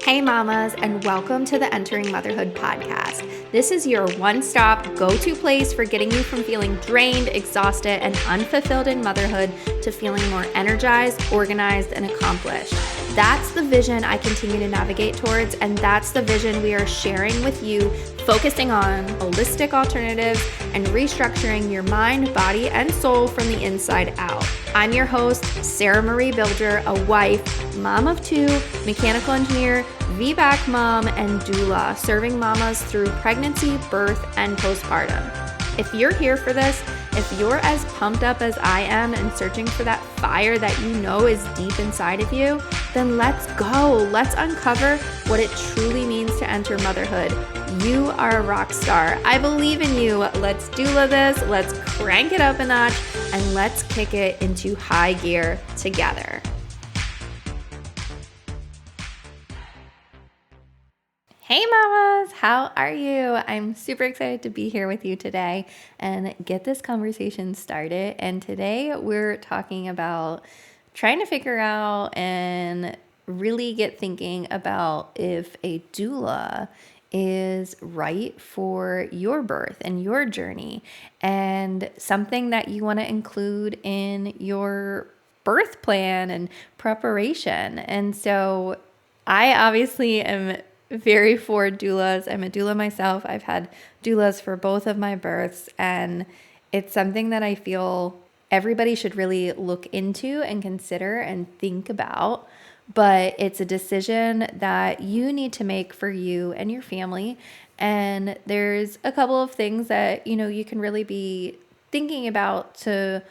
Hey mamas, and welcome to the Entering Motherhood podcast. This is your one-stop go-to place for getting you from feeling drained, exhausted, and unfulfilled in motherhood to feeling more energized, organized, and accomplished. That's the vision I continue to navigate towards, and that's the vision we are sharing with you, focusing on holistic alternatives and restructuring your mind, body, and soul from the inside out. I'm your host, Sarah Marie Bilger, a wife, mom of two, mechanical engineer, VBAC mom, and doula, serving mamas through pregnancy, birth, and postpartum. If you're here for this, if you're as pumped up as I am and searching for that fire that you know is deep inside of you, then let's go. Let's uncover what it truly means to enter motherhood. You are a rock star. I believe in you. Let's doula this. Let's crank it up a notch and let's kick it into high gear together. Hey mamas, how are you? I'm super excited to be here with you today and get this conversation started. And today we're talking about trying to figure out and really get thinking about if a doula is right for your birth and your journey and something that you want to include in your birth plan and preparation. And so I obviously am very for doulas. I'm a doula myself. I've had doulas for both of my births, and it's something that I feel everybody should really look into and consider and think about. But it's a decision that you need to make for you and your family. And there's a couple of things that, you can really be thinking about to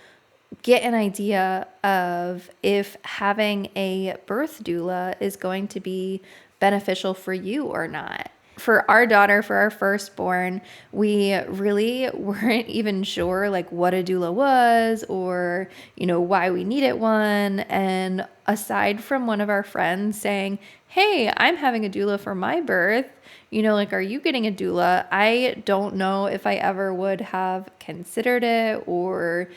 get an idea of if having a birth doula is going to be beneficial for you or not. For our daughter, for our firstborn, we really weren't even sure what a doula was or, why we needed one. And aside from one of our friends saying, hey, I'm having a doula for my birth, are you getting a doula? I don't know if I ever would have considered it or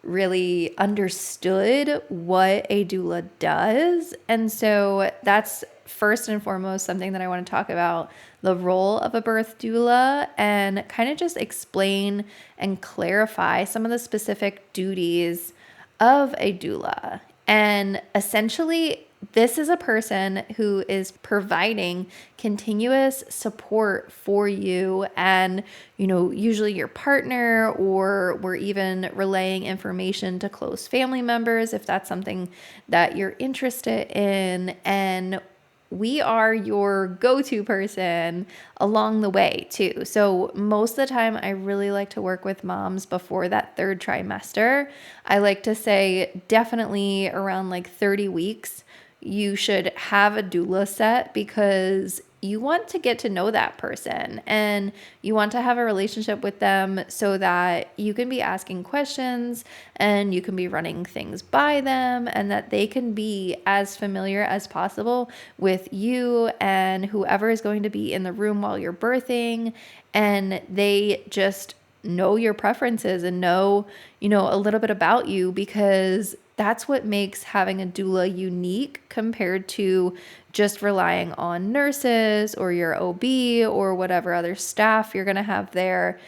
really understood what a doula does. And so that's first and foremost something that I want to talk about, the role of a birth doula, and kind of just explain and clarify some of the specific duties of a doula. And essentially, this is a person who is providing continuous support for you and, usually your partner, or we're even relaying information to close family members if that's something that you're interested in. And we are your go-to person along the way too. So most of the time, I really like to work with moms before that third trimester. I like to say definitely around 30 weeks, you should have a doula set, because you want to get to know that person and you want to have a relationship with them so that you can be asking questions and you can be running things by them, and that they can be as familiar as possible with you and whoever is going to be in the room while you're birthing, and they just know your preferences and know, a little bit about you, because that's what makes having a doula unique compared to just relying on nurses or your OB or whatever other staff you're going to have there.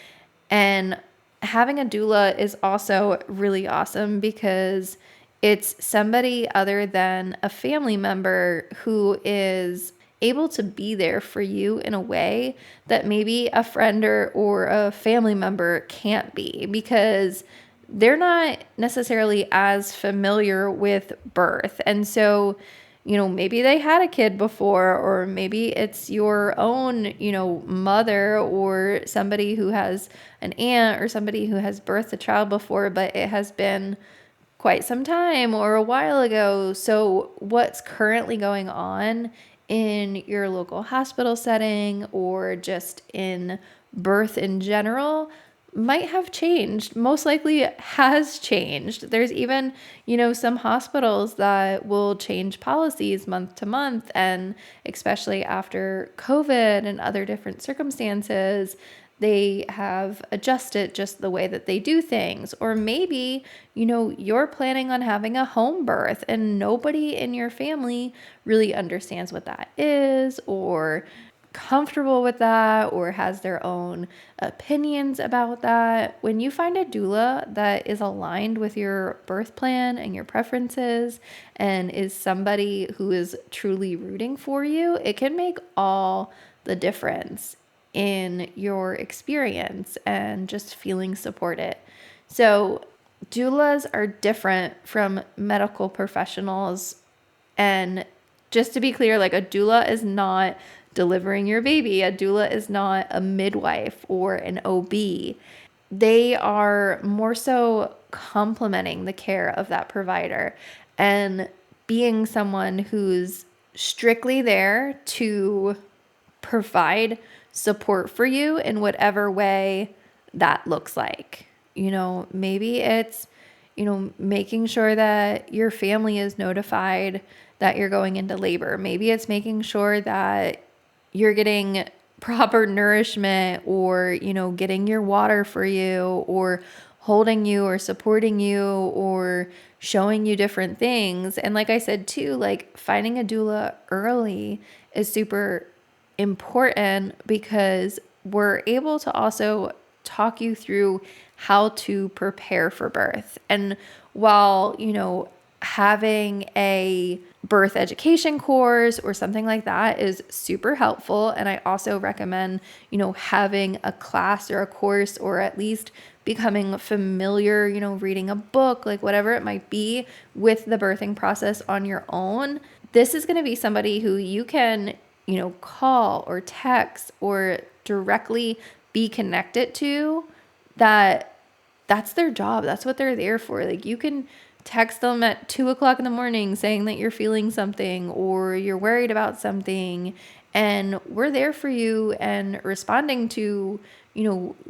And having a doula is also really awesome because it's somebody other than a family member who is able to be there for you in a way that maybe a friend or a family member can't be, because they're not necessarily as familiar with birth. And so, maybe they had a kid before, or maybe it's your own, mother or somebody who has an aunt or somebody who has birthed a child before, but it has been quite some time or a while ago. So what's currently going on in your local hospital setting or just in birth in general might have changed, most likely has changed. There's even, some hospitals that will change policies month to month, and especially after COVID and other different circumstances, they have adjusted just the way that they do things. Or maybe, you're planning on having a home birth and nobody in your family really understands what that is or comfortable with that or has their own opinions about that. When you find a doula that is aligned with your birth plan and your preferences and is somebody who is truly rooting for you, it can make all the difference in your experience and just feeling supported. So, doulas are different from medical professionals. And just to be clear, like, a doula is not delivering your baby. A doula is not a midwife or an OB. They are more so complementing the care of that provider and being someone who's strictly there to provide support for you in whatever way that looks like. Maybe it's, making sure that your family is notified that you're going into labor. Maybe it's making sure that you're getting proper nourishment or, getting your water for you or holding you or supporting you or showing you different things. And like I said too, like finding a doula early is super important because we're able to also talk you through how to prepare for birth. And while, having a birth education course or something like that is super helpful. And I also recommend, having a class or a course or at least becoming familiar, reading a book, like whatever it might be with the birthing process on your own. This is going to be somebody who you can, call or text or directly be connected to that's their job. That's what they're there for. Like you can text them at 2:00 in the morning saying that you're feeling something or you're worried about something, and we're there for you and responding to,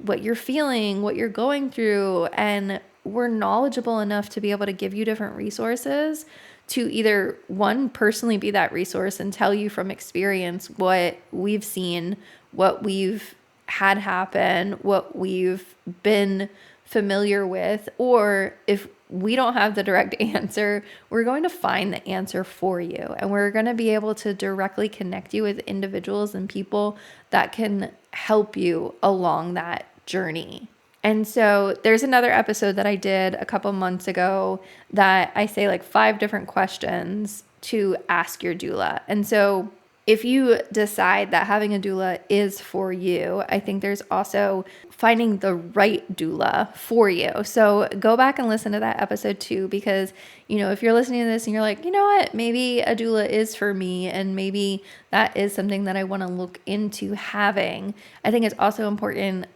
what you're feeling, what you're going through. And we're knowledgeable enough to be able to give you different resources to either one, personally be that resource and tell you from experience what we've seen, what we've had happen, what we've been familiar with, or if we don't have the direct answer, we're going to find the answer for you. And we're going to be able to directly connect you with individuals and people that can help you along that journey. And so there's another episode that I did a couple months ago that I say like 5 different questions to ask your doula. And so if you decide that having a doula is for you, I think there's also finding the right doula for you. So go back and listen to that episode too, because, if you're listening to this and you're like, you know what, maybe a doula is for me and maybe that is something that I want to look into having. I think it's also important,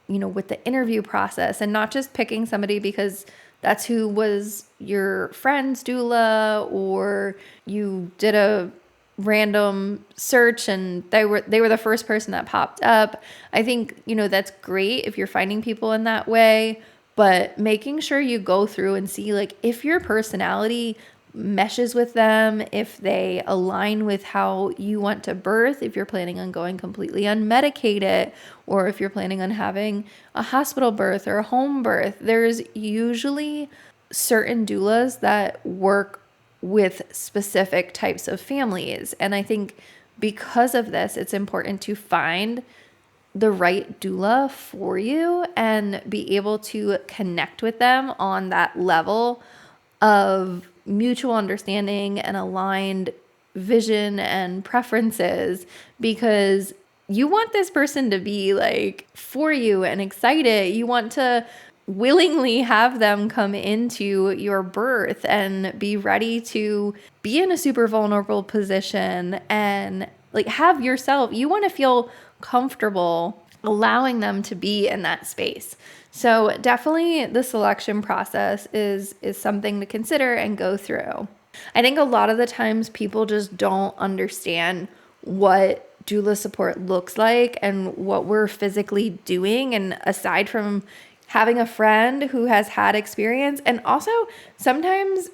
with the interview process and not just picking somebody because that's who was your friend's doula or you did a random search and they were the first person that popped up. I think, that's great if you're finding people in that way, but making sure you go through and see like if your personality meshes with them, if they align with how you want to birth, if you're planning on going completely unmedicated, or if you're planning on having a hospital birth or a home birth. There's usually certain doulas that work with specific types of families. And I think because of this, it's important to find the right doula for you and be able to connect with them on that level of mutual understanding and aligned vision and preferences, because you want this person to be like for you and excited. You want to willingly have them come into your birth and be ready to be in a super vulnerable position and like have yourself, you want to feel comfortable allowing them to be in that space. So definitely the selection process is something to consider and go through. I think a lot of the times people just don't understand what doula support looks like and what we're physically doing. And aside from having a friend who has had experience, and also sometimes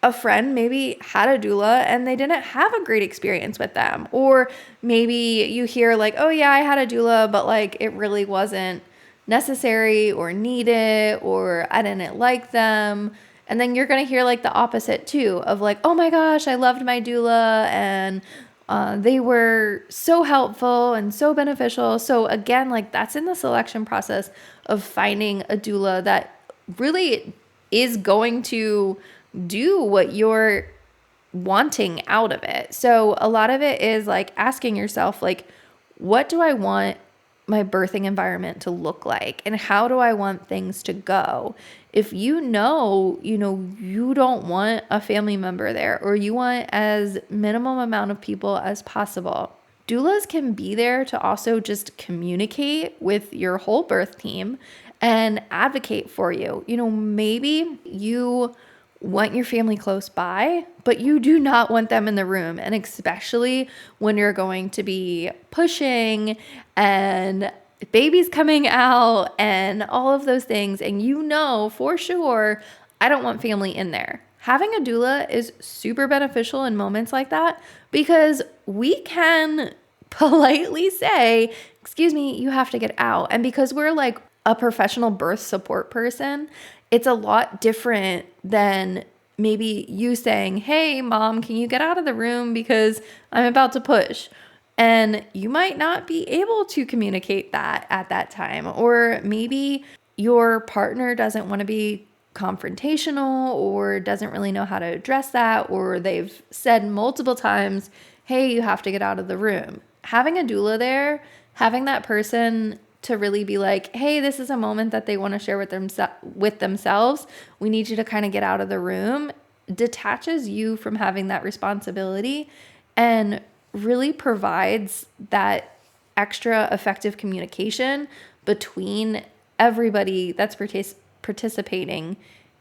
a friend maybe had a doula and they didn't have a great experience with them. Or maybe you hear like, oh yeah, I had a doula, but like it really wasn't necessary or needed, or I didn't like them. And then you're going to hear like the opposite too of like, oh my gosh, I loved my doula and they were so helpful and so beneficial. So again, like that's in the selection process of finding a doula that really is going to do what you're wanting out of it. So a lot of it is like asking yourself, like, what do I want my birthing environment to look like? And how do I want things to go? If you know, you don't want a family member there, or you want as minimum amount of people as possible, doulas can be there to also just communicate with your whole birth team and advocate for you. Maybe you want your family close by, but you do not want them in the room. And especially when you're going to be pushing and baby's coming out and all of those things, and for sure, I don't want family in there. Having a doula is super beneficial in moments like that because we can politely say, excuse me, you have to get out. And because we're like a professional birth support person, it's a lot different than maybe you saying, hey, mom, can you get out of the room because I'm about to push? And you might not be able to communicate that at that time. Or maybe your partner doesn't want to be confrontational or doesn't really know how to address that, or they've said multiple times, hey, you have to get out of the room. Having a doula there, having that person to really be like, hey, this is a moment that they want to share with themselves. We need you to kind of get out of the room, detaches you from having that responsibility and really provides that extra effective communication between everybody that's participating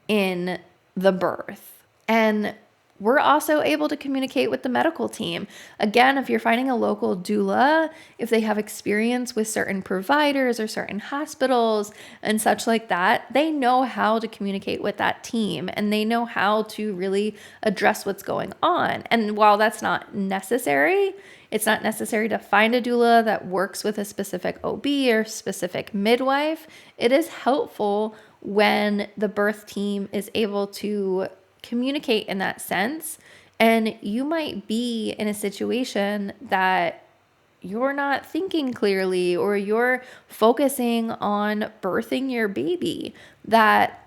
in the birth. And we're also able to communicate with the medical team. Again, if you're finding a local doula, if they have experience with certain providers or certain hospitals and such like that, they know how to communicate with that team and they know how to really address what's going on. And while that's not necessary, it's not necessary to find a doula that works with a specific OB or specific midwife. It is helpful when the birth team is able to communicate in that sense. And you might be in a situation that you're not thinking clearly, or you're focusing on birthing your baby, that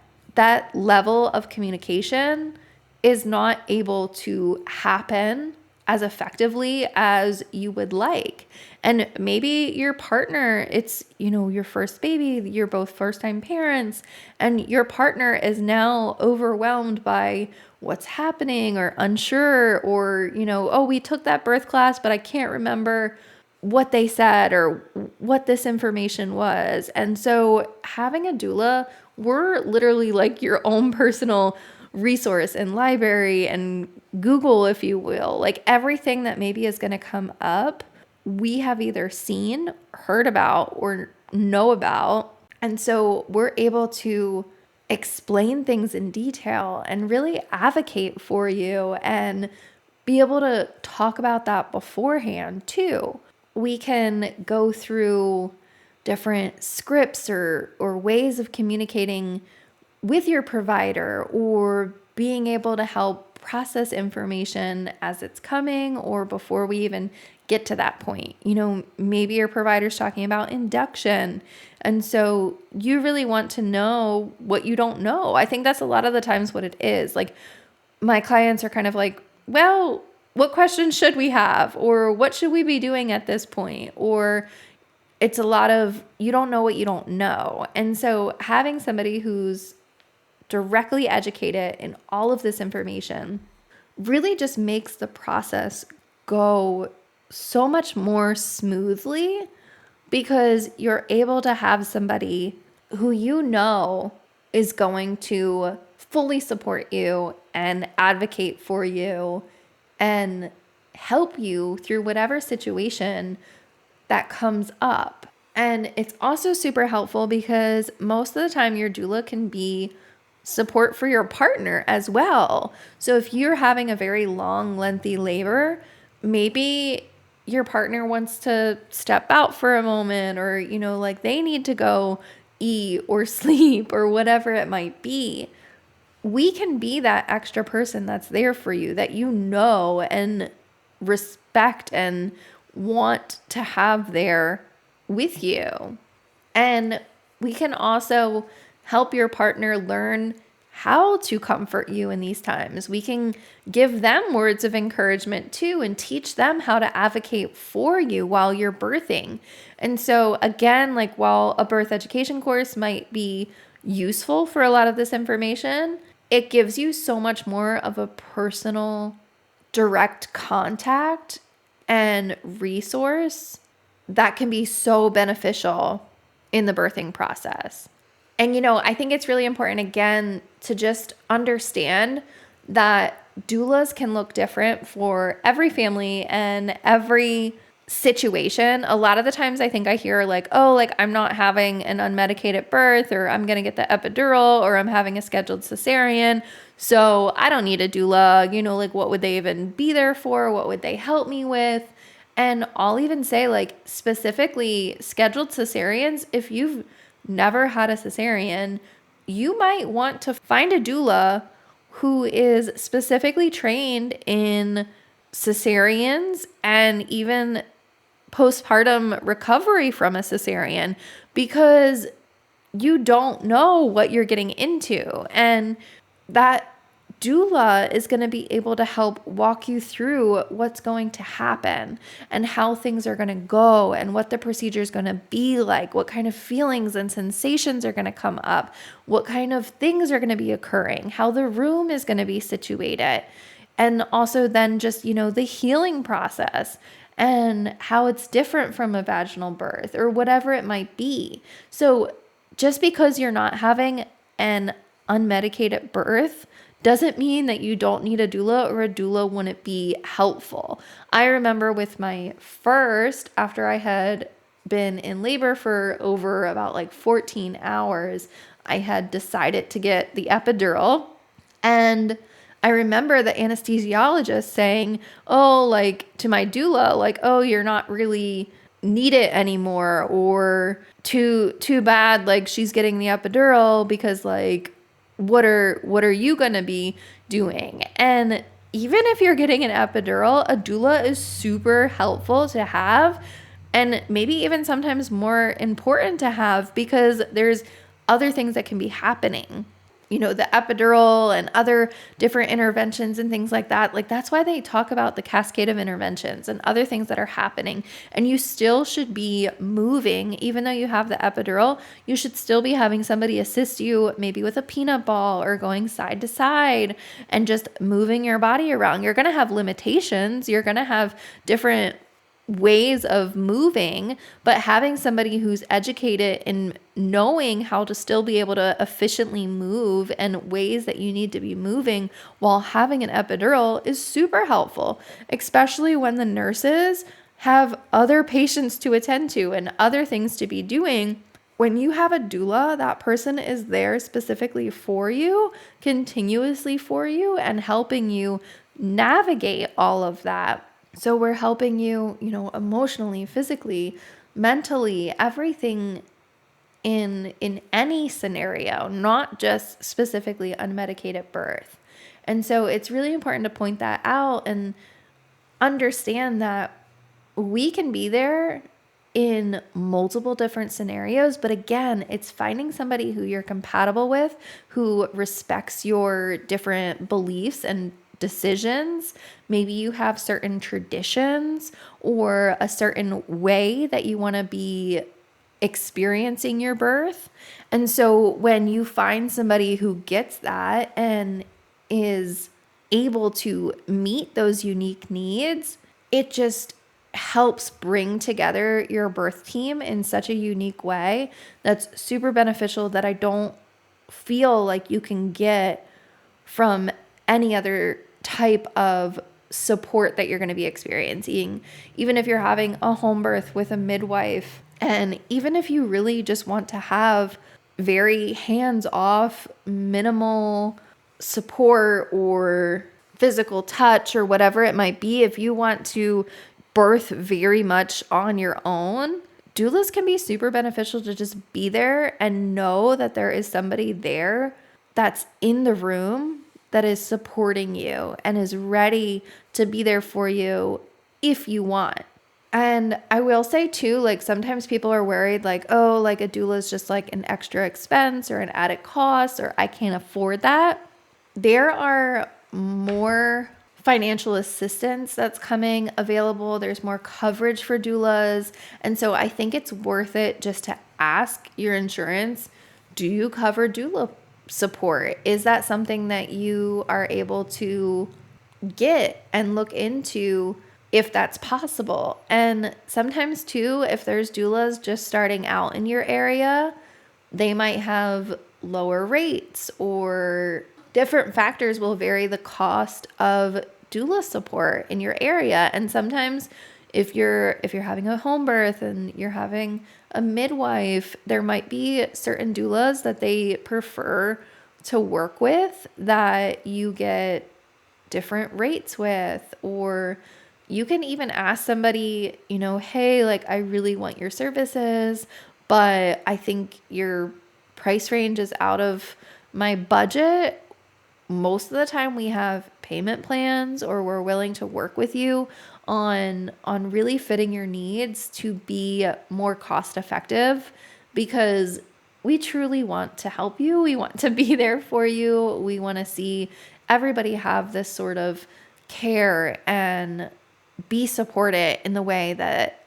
level of communication is not able to happen as effectively as you would like. And maybe your partner, it's, your first baby, you're both first-time parents, and your partner is now overwhelmed by what's happening or unsure, or, oh, we took that birth class, but I can't remember what they said or what this information was. And so having a doula, we're literally like your own personal resource and library and Google, if you will. Like everything that maybe is going to come up, we have either seen, heard about, or know about. And so we're able to explain things in detail and really advocate for you and be able to talk about that beforehand too. We can go through different scripts or ways of communicating with your provider, or being able to help process information as it's coming or before we even get to that point. Maybe your provider's talking about induction. And so you really want to know what you don't know. I think that's a lot of the times what it is. Like my clients are kind of like, well, what questions should we have? Or what should we be doing at this point? Or it's a lot of, you don't know what you don't know. And so having somebody who's directly educated in all of this information really just makes the process go so much more smoothly, because you're able to have somebody who is going to fully support you and advocate for you and help you through whatever situation that comes up. And it's also super helpful because most of the time your doula can be support for your partner as well. So if you're having a very long, lengthy labor, maybe your partner wants to step out for a moment, or, like they need to go eat or sleep or whatever it might be. We can be that extra person that's there for you, that and respect and want to have there with you. And we can also help your partner learn how to comfort you in these times. We can give them words of encouragement too and teach them how to advocate for you while you're birthing. And so, again, like while a birth education course might be useful for a lot of this information, it gives you so much more of a personal, direct contact and resource that can be so beneficial in the birthing process. And, I think it's really important, again, to just understand that doulas can look different for every family and every situation. A lot of the times I think I hear like, oh, like I'm not having an unmedicated birth, or I'm going to get the epidural, or I'm having a scheduled cesarean, so I don't need a doula. Like what would they even be there for? What would they help me with? And I'll even say, like, specifically scheduled cesareans, if you've never had a cesarean, you might want to find a doula who is specifically trained in cesareans and even postpartum recovery from a cesarean, because you don't know what you're getting into. And that doula is going to be able to help walk you through what's going to happen and how things are going to go and what the procedure is going to be like, what kind of feelings and sensations are going to come up, what kind of things are going to be occurring, how the room is going to be situated, and also then just, the healing process and how it's different from a vaginal birth or whatever it might be. So just because you're not having an unmedicated birth doesn't mean that you don't need a doula, or a doula wouldn't be helpful. I remember with my first, after I had been in labor for over about like 14 hours, I had decided to get the epidural. And I remember the anesthesiologist saying, oh, like to my doula, like, oh, you're not really need it anymore, or too bad, like she's getting the epidural because like what are you going to be doing? And even if you're getting an epidural, a doula is super helpful to have, and maybe even sometimes more important to have, because there's other things that can be happening. The epidural and other different interventions and things like that. Like that's why they talk about the cascade of interventions and other things that are happening. And you still should be moving, even though you have the epidural. You should still be having somebody assist you, maybe with a peanut ball or going side to side and just moving your body around. You're going to have limitations. You're going to have different ways of moving, but having somebody who's educated in knowing how to still be able to efficiently move and ways that you need to be moving while having an epidural is super helpful, especially when the nurses have other patients to attend to and other things to be doing. When you have a doula, that person is there specifically for you, continuously for you, and helping you navigate all of that. So we're helping you, emotionally, physically, mentally, everything in any scenario, not just specifically unmedicated birth. And so it's really important to point that out and understand that we can be there in multiple different scenarios. But again, it's finding somebody who you're compatible with, who respects your different beliefs and decisions. Maybe you have certain traditions or a certain way that you want to be experiencing your birth. And so when you find somebody who gets that and is able to meet those unique needs, it just helps bring together your birth team in such a unique way that's super beneficial, that I don't feel like you can get from any other type of support that you're going to be experiencing. Even if you're having a home birth with a midwife, and even if you really just want to have very hands-off, minimal support or physical touch or whatever it might be, if you want to birth very much on your own, doulas can be super beneficial to just be there and know that there is somebody there that's in the room that is supporting you and is ready to be there for you if you want. And I will say too, like sometimes people are worried like, oh, like a doula is just like an extra expense or an added cost, or I can't afford that. There are more financial assistance that's coming available. There's more coverage for doulas. And so I think it's worth it just to ask your insurance, do you cover doula support? Is that something that you are able to get and look into if that's possible? And sometimes too, if there's doulas just starting out in your area, they might have lower rates, or different factors will vary the cost of doula support in your area. And sometimes if you're having a home birth and you're having a midwife, there might be certain doulas that they prefer to work with that you get different rates with, or you can even ask somebody, hey, like I really want your services, but I think your price range is out of my budget. Most of the time we have payment plans, or we're willing to work with you on really fitting your needs to be more cost effective, because we truly want to help you. We want to be there for you. We want to see everybody have this sort of care and be supported in the way that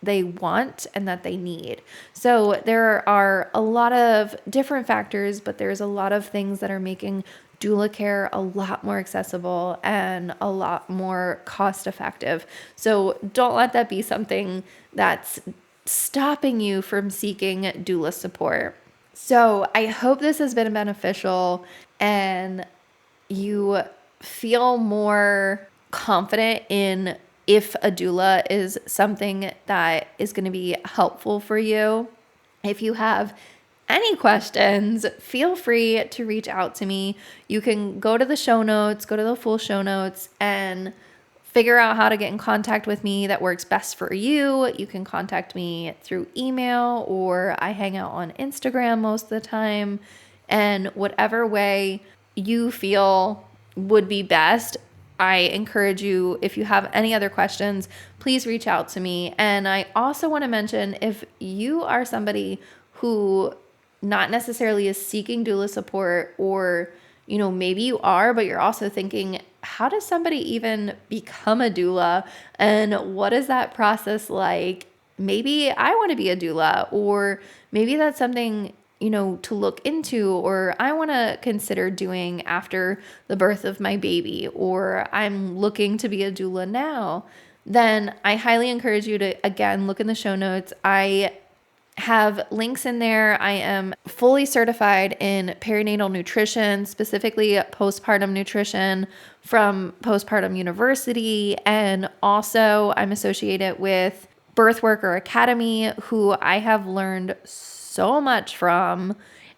they want and that they need. So there are a lot of different factors, but there's a lot of things that are making doula care a lot more accessible and a lot more cost effective. So don't let that be something that's stopping you from seeking doula support. So I hope this has been beneficial and you feel more confident in if a doula is something that is going to be helpful for you. If you have any questions, feel free to reach out to me. You can go to the show notes, go to the full show notes, and figure out how to get in contact with me that works best for you. You can contact me through email, or I hang out on Instagram most of the time. And whatever way you feel would be best, I encourage you, if you have any other questions, please reach out to me. And I also want to mention, if you are somebody who not necessarily is seeking doula support, or maybe you are, but you're also thinking, how does somebody even become a doula, and what is that process like? Maybe I want to be a doula, or maybe that's something to look into, or I want to consider doing after the birth of my baby, or I'm looking to be a doula now. Then I highly encourage you to, again, look in the show notes. I have links in there. I am fully certified in perinatal nutrition, specifically postpartum nutrition from Postpartum University. And also I'm associated with Birth Worker Academy, who I have learned so much from,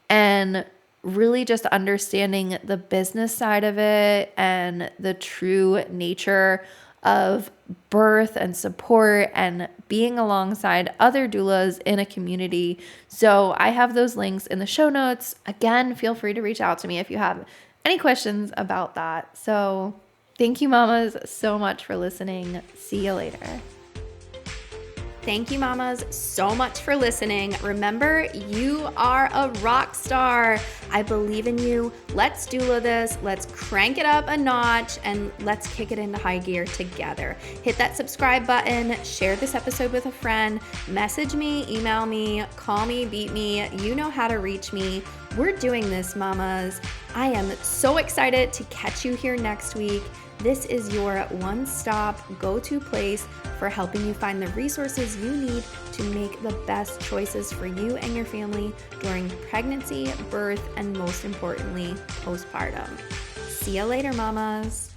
and really just understanding the business side of it and the true nature of birth and support and being alongside other doulas in a community. So I have those links in the show notes. Again, feel free to reach out to me if you have any questions about that. So thank you, mamas, so much for listening. See you later. Thank you, mamas, so much for listening. Remember, you are a rock star. I believe in you. Let's doula this. Let's crank it up a notch, and let's kick it into high gear together. Hit that subscribe button, share this episode with a friend, message me, email me, call me, beat me. You know how to reach me. We're doing this, mamas. I am so excited to catch you here next week. This is your one-stop go-to place for helping you find the resources you need to make the best choices for you and your family during pregnancy, birth, and most importantly, postpartum. See you later, mamas.